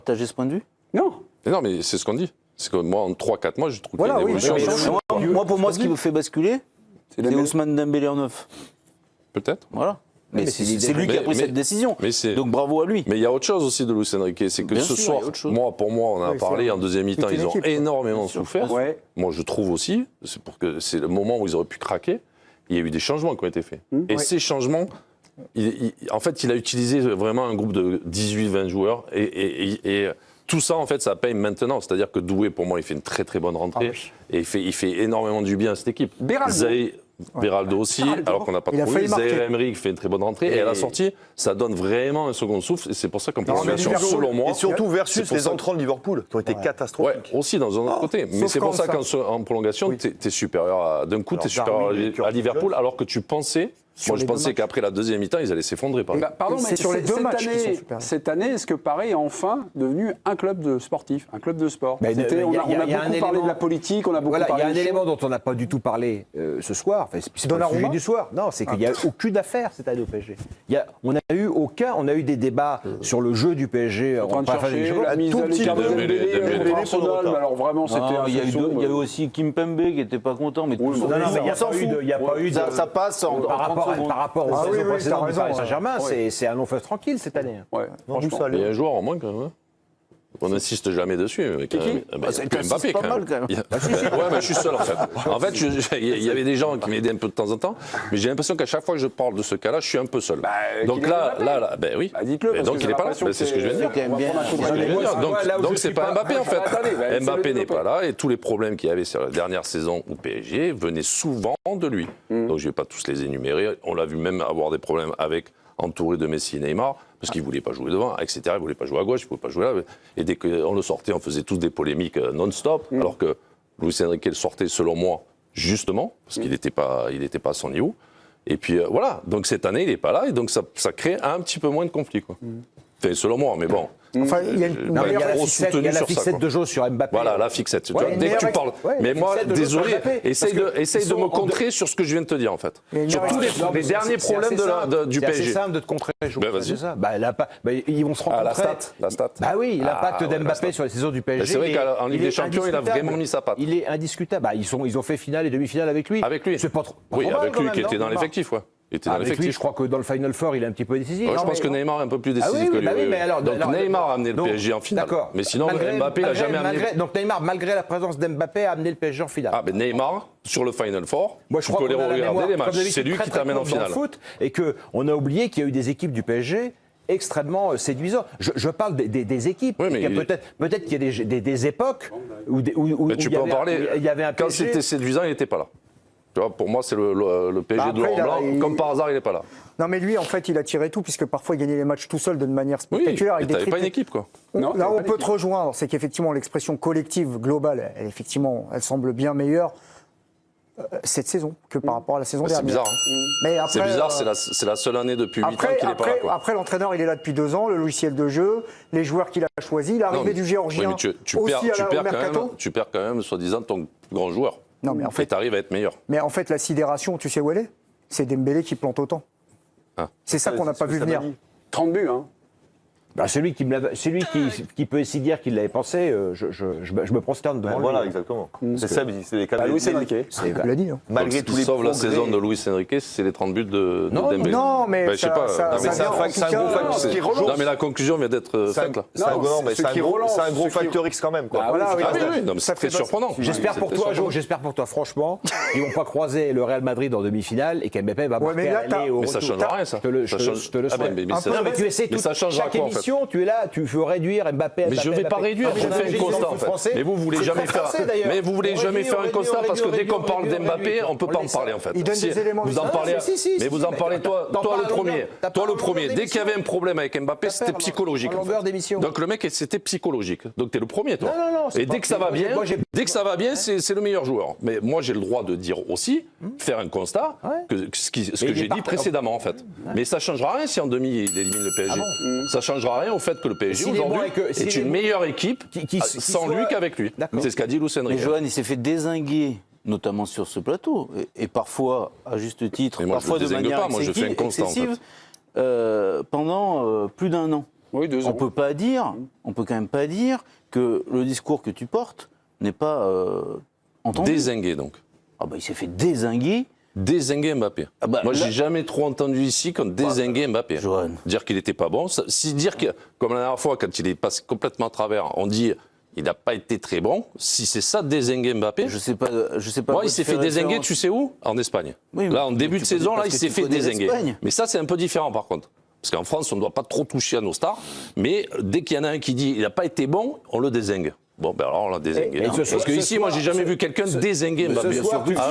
partager ce point de vue? Non. Non, mais c'est ce qu'on dit. C'est que moi, en 3-4 mois, je trouve qu'il y a une évolution. Pour moi, ce qui me fait basculer, c'est Ousmane Dembélé en neuf. Peut-être. Voilà. Mais c'est lui qui a pris cette décision. Donc bravo à lui. Mais il y a autre chose aussi de Luis Enrique, c'est que ce soir, pour moi, on en a parlé en deuxième mi-temps, ils ont énormément souffert. Ouais. Moi, je trouve aussi, c'est le moment où ils auraient pu craquer. Il y a eu des changements qui ont été faits. Et ces changements, en fait, il a utilisé vraiment un groupe de 18-20 joueurs et tout ça, en fait, ça paye maintenant. C'est-à-dire que Doué, pour moi, il fait une très très bonne rentrée et il fait énormément du bien à cette équipe. Beraldo aussi, alors qu'on n'a pas trouvé. Zaïre Emery fait une très bonne rentrée. Et à la sortie, ça donne vraiment un second souffle. Et c'est pour ça qu'en prolongation, selon moi. Et surtout versus les entrants de Liverpool, qui ont été catastrophiques. Ouais, aussi dans un autre côté. Mais c'est pour ça qu'en prolongation, tu es supérieur d'un coup, tu es supérieur à Liverpool, alors que tu pensais. Moi, je pensais qu'après la deuxième mi-temps, ils allaient s'effondrer. Pardon, mais sur les deux matchs cette année, est-ce que Paris est enfin devenu un club de sportif, un club de sport? On a beaucoup parlé de la politique, on a beaucoup parlé. Il y a un élément dont on n'a pas du tout parlé ce soir. C'est pas le sujet du soir. Non, c'est qu'il n'y a aucune affaire cette année au PSG. On a eu des débats sur le jeu du PSG. En train de chercher la mise à l'écart de Dembélé, alors vraiment, c'était. Il y a eu aussi Kimpembe qui n'était pas content, mais tout ça. Il n'y a pas eu. Ça passe par rapport aux saisons précédentes du Paris Saint-Germain, c'est un long fleuve tranquille cette année. Ouais, franchement. Il y a un joueur en moins quand même. On n'insiste jamais dessus. Mbappé quand même. Ouais, mais je suis seul en fait. En fait, il y avait des gens qui m'aidaient un peu de temps en temps, mais j'ai l'impression qu'à chaque fois que je parle de ce cas-là, je suis un peu seul. Donc là, ben oui. Dites-le. Donc il n'est pas là. C'est ce que je viens de dire. Donc c'est pas Mbappé en fait. Mbappé n'est pas là et tous les problèmes qu'il y avait sur la dernière saison au PSG venaient souvent de lui. Donc je ne vais pas tous les énumérer. On l'a vu même avoir des problèmes entouré de Messi et Neymar, parce qu'il ne voulait pas jouer devant, etc. Il ne voulait pas jouer à gauche, il ne voulait pas jouer là. Et dès qu'on le sortait, on faisait tous des polémiques non-stop, alors que Luis Enrique le sortait, selon moi, justement, parce qu'il n'était pas à son niveau. Et puis voilà, donc cette année, il n'est pas là, et donc ça crée un petit peu moins de conflits, quoi. Enfin, selon moi, mais bon. Enfin, il y a la fixette de jeu sur Mbappé. Voilà, la fixette. Dès que tu parles. Mais moi, désolé, essaye de me contrer sur ce que je viens de te dire, en fait. Sur tous les derniers problèmes du PSG. C'est simple de te contrer. Vas-y. Ils vont se rencontrer. La stat. Bah oui, l'impact d'Mbappé sur les saisons du PSG. C'est vrai qu'en Ligue des Champions, il a vraiment mis sa patte. Il est indiscutable. Ils ont fait finale et demi-finale avec lui. Avec lui. C'est pas trop. Oui, avec lui qui était dans l'effectif, ouais. Avec lui, je crois que dans le Final Four, il est un petit peu décisif. Je pense que Neymar est un peu plus décisif que lui. Donc Neymar a amené le PSG en finale. D'accord. Mais sinon, Mbappé l'a jamais amené. Donc Neymar, malgré la présence d'Mbappé, a amené le PSG en finale. Ah, ben Neymar, sur le Final Four, tu peux les regarder les matchs. C'est lui qui t'amène en finale. Et qu'on a oublié qu'il y a eu des équipes du PSG extrêmement séduisantes. Je parle des équipes. Peut-être qu'il y a des époques où tu peux en parler. Quand c'était séduisant, il n'était pas là. Tu vois, pour moi, c'est le PSG de Laurent Blanc. Comme par hasard, il n'est pas là. Non, mais lui, en fait, il a tiré tout, puisque parfois, il gagnait les matchs tout seul de manière spectaculaire. Oui, t'avais pas une équipe, quoi. Là, on peut te rejoindre. C'est qu'effectivement, l'expression collective, globale, elle semble bien meilleure cette saison que par rapport à la saison dernière. C'est bizarre. C'est bizarre, c'est la seule année depuis 8 ans qu'il n'est pas là. Après, l'entraîneur, il est là depuis 2 ans, le logiciel de jeu, les joueurs qu'il a choisis, l'arrivée du Géorgien au mercato. Tu perds quand même, soi-disant, ton grand joueur. Non, mais en fait, tu arrives à être meilleur. Mais en fait, la sidération, tu sais où elle est? C'est Dembélé qui plante autant. C'est ça qu'on n'a pas vu venir. 30 buts, hein. Celui qui peut aussi dire qu'il l'avait pensé, je me prosterne devant lui. Voilà, exactement. C'est ça, c'est les cas de Luis Enrique. Tu l'as dit. Malgré tous les progrès. Sauf la saison de Luis Enrique, c'est les 30 buts de Dembélé. Non, mais je sais pas. C'est un gros facteur qui relance. Non, mais la conclusion vient d'être faite là. C'est un gros facteur X quand même. C'est très surprenant. J'espère pour toi, Jo, franchement, ils vont pas croiser le Real Madrid en demi-finale et qu'Mbappé va marquer aller au retour. Mais ça changera rien, ça. Je te le souhaite. Mais ça changera quoi, en fait? Tu es là, tu veux réduire Mbappé. Mais je ne vais pas réduire, je fais un constat en fait. Mais vous voulez jamais faire. Mais vous voulez jamais faire un constat parce que dès qu'on parle d'Mbappé, on peut pas en parler en fait. Il donne des éléments. Vous en parlez. Mais vous en parlez toi le premier. Toi le premier. Dès qu'il y avait un problème avec Mbappé, c'était psychologique. Donc le mec, c'était psychologique. Donc t'es le premier toi. Et dès que ça va bien, c'est le meilleur joueur. Mais moi j'ai le droit de dire aussi, faire un constat que ce que j'ai dit précédemment en fait. Mais ça changera rien si en demi il élimine le PSG. Ça changera rien au fait que le PSG aujourd'hui est une meilleure équipe sans lui qu'avec lui. C'est ce qu'a dit Luis Enrique. Mais Johan, il s'est fait dézinguer, notamment sur ce plateau, et parfois, à juste titre, parfois de manière excessive, pendant plus d'1 an. Oui, 2 ans. On peut quand même pas dire que le discours que tu portes n'est pas entendu. Dézingué, donc. Ah bah il s'est fait dézinguer. Dézinguer Mbappé. Ah bah, moi, j'ai jamais trop entendu ici qu'on dézinguait Mbappé. Johan. Dire qu'il n'était pas bon. Dire que, comme la dernière fois, quand il est passé complètement à travers, on dit il n'a pas été très bon. Si c'est ça, dézinguer Mbappé. Je sais pas. Moi, il s'est fait dézinguer, tu sais où? En Espagne. Oui, là, en début de saison, là, il s'est fait dézinguer. l'Espagne. Mais ça, c'est un peu différent, par contre. Parce qu'en France, on ne doit pas trop toucher à nos stars. Mais dès qu'il y en a un qui dit il n'a pas été bon, on le dézingue. Bon, ben alors on l'a dézingué. Parce que ici, moi, j'ai jamais vu quelqu'un dézinguer Mbappé. Ce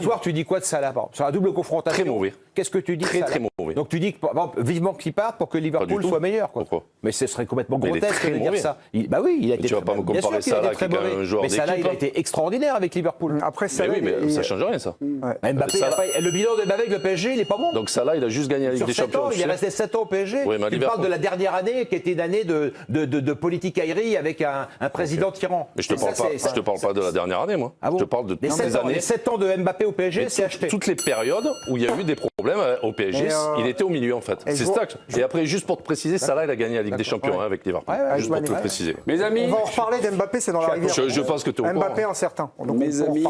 soir, tu dis quoi de Salah? Sur la double confrontation. Très mauvais. Qu'est-ce que tu dis? Très mauvais. Donc tu dis que, vivement qu'il parte pour que Liverpool soit meilleur. Quoi. Pourquoi? Mais ce serait complètement mais grotesque de dire ça. Bah oui, il a été. Tu vas pas me comparer Salah avec un joueur d'équipe. Mais Salah, il a été extraordinaire avec Liverpool. Après, Salah, mais ça change rien, ça. Mbappé, le bilan de Mbappé avec le PSG, il est pas bon. Donc Salah, il a juste gagné la Ligue des Champions. Il est resté 7 ans au PSG. Tu parles de la dernière année qui était une année de politique aérie avec un président tyran. Mais je te parle pas de la dernière année, moi. Ah bon? Je te parle de toutes les années. Les 7 ans de Mbappé au PSG, c'est acheté. Toutes les périodes où il y a eu des problèmes au PSG, il était au milieu, en fait. C'est ça. Et après, juste pour te préciser, Salah, il a gagné la Ligue des Champions avec Liverpool. Juste pour te le préciser. Mes amis, on va en reparler d'Mbappé, c'est dans la rivière. Je pense que tu es au courant. Mbappé incertain. Mes amis,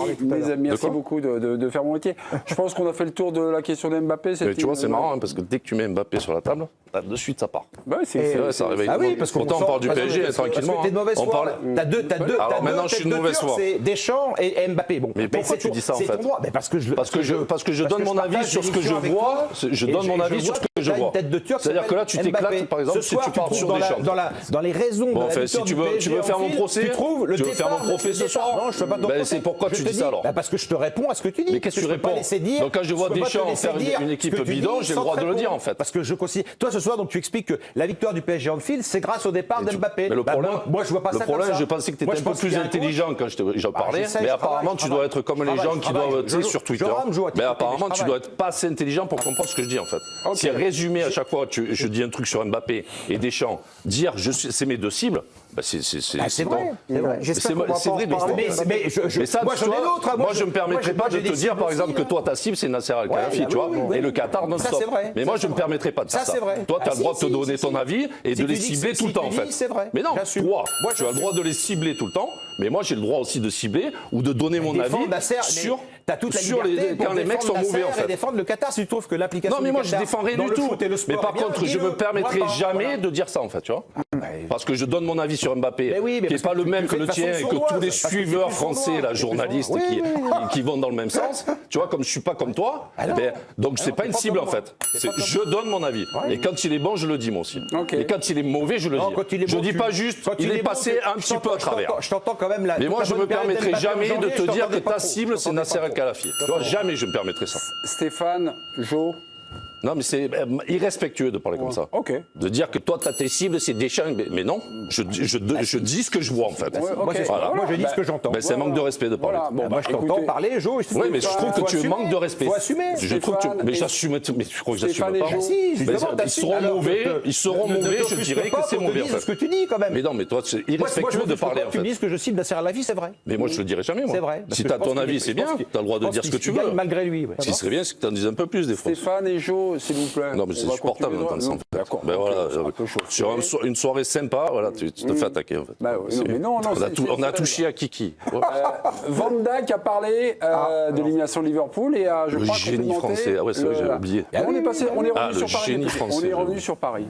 merci beaucoup de faire mon métier. Je pense qu'on a fait le tour de la question d'Mbappé. Mais tu vois, c'est marrant, parce que dès que tu mets Mbappé sur la table, de suite, ça part. Ça réveille. Ah oui, parce que pourtant, on parle du PSG tranquillement. T'es de mauvaise foi. T'as deux. Alors maintenant, je suis de mauvaise foi. C'est Deschamps et Mbappé. Bon, mais pourquoi tu dis ça en fait? Parce que je donne mon avis sur ce que je vois. Je donne mon avis sur ce que je vois. C'est-à-dire que là, tu t'éclates, par exemple, si tu parles sur Deschamps. Dans les raisons. Bon, enfin, si tu veux faire mon procès, tu veux faire mon procès ce soir. Non, je ne fais pas ton procès. C'est pourquoi tu dis ça alors? Parce que je te réponds à ce que tu dis. Mais qu'est-ce que tu réponds? Donc quand je vois Deschamps faire une équipe bidon, j'ai le droit de le dire en fait. Parce que je considère. Toi, ce soir, donc tu expliques que la victoire du PSG en Anfield, c'est grâce au départ d'Mbappé. Mais le problème, moi, je vois pas ça. Le problème, je pensais que tu étais un peu plus intelligent quand j'en parlais, mais apparemment, tu dois être comme les gens qui doivent, tu sais, sur Twitter. Mais apparemment, tu dois être pas assez intelligent pour comprendre ce que je dis en fait. Si résumé à chaque fois, je dis un truc sur Mbappé et Deschamps, dire c'est mes deux cibles. C'est vrai. J'espère qu'on va pas en reparler. Mais ça, moi, je me permettrai pas de te dire, par exemple, que toi, ta cible, c'est Nasser Al-Khelaifi, tu vois, et le Qatar non-stop. Mais moi, je me permettrai pas de faire ça. Toi, tu as le droit de te donner ton avis et de les cibler tout le temps, en fait. Mais non, toi, tu as le droit de les cibler tout le temps, mais moi, j'ai le droit aussi de cibler ou de donner mon avis sur... T'as toute la liberté quand les mecs sont mauvais en fait. Défendre le Qatar si tu trouves que l'application. Non mais moi je défends rien du tout. Mais par contre je me permettrai jamais de dire ça en fait, tu vois. Parce que je donne mon avis sur Mbappé, qui n'est pas le même que le tien et que tous les suiveurs français, là, journalistes, qui vont dans le même sens. Tu vois, comme je suis pas comme toi, donc c'est pas une cible en fait. Je donne mon avis. Et quand il est bon, je le dis moi aussi. Et quand il est mauvais, je le dis. Je dis pas juste, il est passé un petit peu à travers. Je t'entends quand même là. Mais moi je me permettrai jamais de te dire que ta cible c'est Nasser Al-Khelaifi. Tu vois, jamais je me permettrai ça. Stéphane, Jo. Non, mais c'est irrespectueux de parler comme ça. De dire que toi, tes cibles, c'est Deschamps. Mais non, je dis ce que je vois, en fait. Moi, je dis ce que j'entends. C'est un manque de respect de parler. Moi, je t'entends parler, Jo. Oui, mais je trouve que tu manques de respect. Il faut assumer. Mais j'assume. Mais je crois que j'assume pas. Ils seront mauvais, je dirais que c'est mauvais, en fait. Ce que tu dis, quand même. Mais non, mais toi, c'est irrespectueux de parler, en fait. Tu me dis que je cible Nasser Al-Khelaifi, c'est vrai. Mais moi, je le dirais jamais, moi. C'est vrai. Si t'as ton avis, c'est bien. T'as le droit de dire ce que tu veux. Malgré lui. Ce qui serait bien, c'est que t'en dises un peu plus, des fois. Stéphane et Jo, s'il vous plaît. C'est supportable d'entendre ça en fait. Ben voilà, sur une soirée sympa, voilà, tu te fais attaquer en fait. On a touché à Kiki. Van Dijk a parlé de l'élimination de Liverpool et a, je crois, génie français. Ah ouais, c'est vrai, j'avais oublié. On est revenu sur Paris.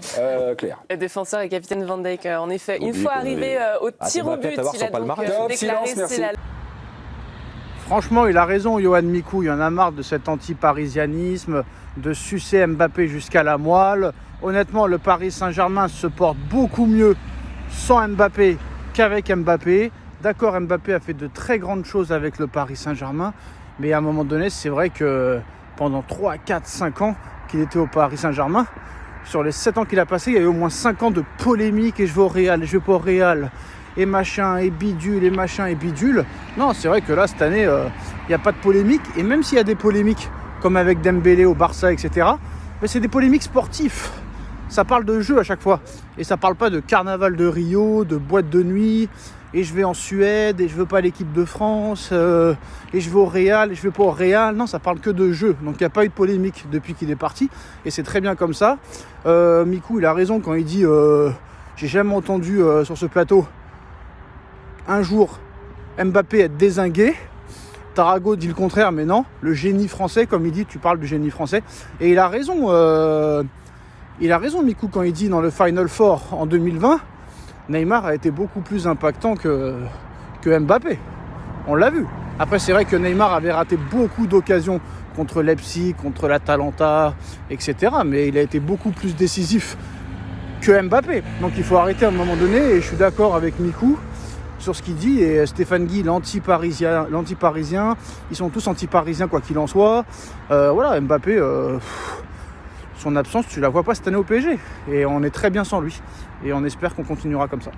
Claire. Le défenseur et capitaine Van Dijk, en effet, une fois arrivé au tir au but, il a donc déclaré c'est la... Franchement, il a raison, Johan Mikou. Il y en a marre de cet anti-parisianisme, de sucer Mbappé jusqu'à la moelle. Honnêtement, le Paris Saint-Germain se porte beaucoup mieux sans Mbappé qu'avec Mbappé. D'accord, Mbappé a fait de très grandes choses avec le Paris Saint-Germain, mais à un moment donné, c'est vrai que pendant 3, 4, 5 ans qu'il était au Paris Saint-Germain, sur les 7 ans qu'il a passé, il y a eu au moins 5 ans de polémique et je vais au Real, je vais pas au Real. Et machin, et bidule, et machin, et bidule. Non, c'est vrai que là, cette année, il n'y a pas de polémique. Et même s'il y a des polémiques, comme avec Dembélé au Barça, etc., mais c'est des polémiques sportives. Ça parle de jeu à chaque fois. Et ça parle pas de carnaval de Rio, de boîte de nuit, et je vais en Suède, et je veux pas l'équipe de France, et je vais au Real, et je vais pas au Real. Non, ça parle que de jeu. Donc il n'y a pas eu de polémique depuis qu'il est parti. Et c'est très bien comme ça. Mikou, il a raison quand il dit... j'ai jamais entendu sur ce plateau un jour Mbappé être dézingué. Tarago dit le contraire, mais non, le génie français, comme il dit, tu parles du génie français. Et il a raison, Mikou, quand il dit dans le Final Four en 2020, Neymar a été beaucoup plus impactant que Mbappé. On l'a vu. Après, c'est vrai que Neymar avait raté beaucoup d'occasions contre Leipzig, contre l'Atalanta, etc. Mais il a été beaucoup plus décisif que Mbappé. Donc il faut arrêter à un moment donné, et je suis d'accord avec Mikou sur ce qu'il dit, et Stéphane Guy, l'anti-parisien, ils sont tous anti-parisiens quoi qu'il en soit. Voilà, Mbappé, son absence, tu la vois pas cette année au PSG, et on est très bien sans lui, et on espère qu'on continuera comme ça.